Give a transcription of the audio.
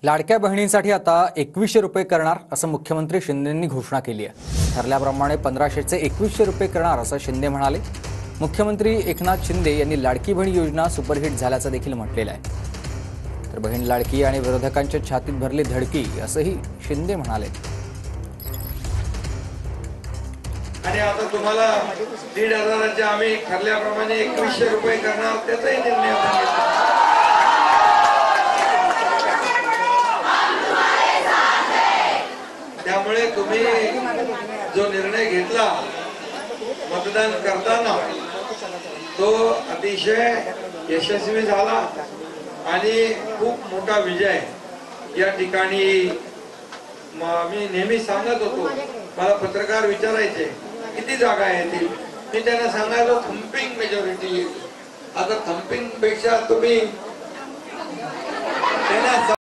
लाडक्या बहिणींसाठी आता 2100 रुपये करणार असं मुख्यमंत्री शिंदेंनी घोषणा केली आहे। ठरल्याप्रमाणे 1500चे 2100 रुपये करणार असं शिंदे म्हणाले। मुख्यमंत्री एकनाथ शिंदे यांनी लाडकी बहीण योजना सुपरहिट झाल्याचं देखील म्हटलेलं आहे। तर बहीण लाडकी आणि विरोधकांच्या छातीत भरली धडकी असंही शिंदे म्हणाले। आणि आता तुम्हाला 1500चे आम्ही ठरल्याप्रमाणे 2100 रुपये करणार त्याचाही निर्णय घेतला। त्यामुळे तुम्ही जो निर्णय घेतला मतदान करताना तो अतिशय यशस्वी झाला आणि खूप मोठा विजय या ठिकाणी। मी नेहमी सांगत होतो, मला पत्रकार विचारायचे किती जागा येतील, मी त्यांना सांगायचो थंपिंग मेजॉरिटी येईल। आता थंपिंग पेक्षा तुम्ही त्यांना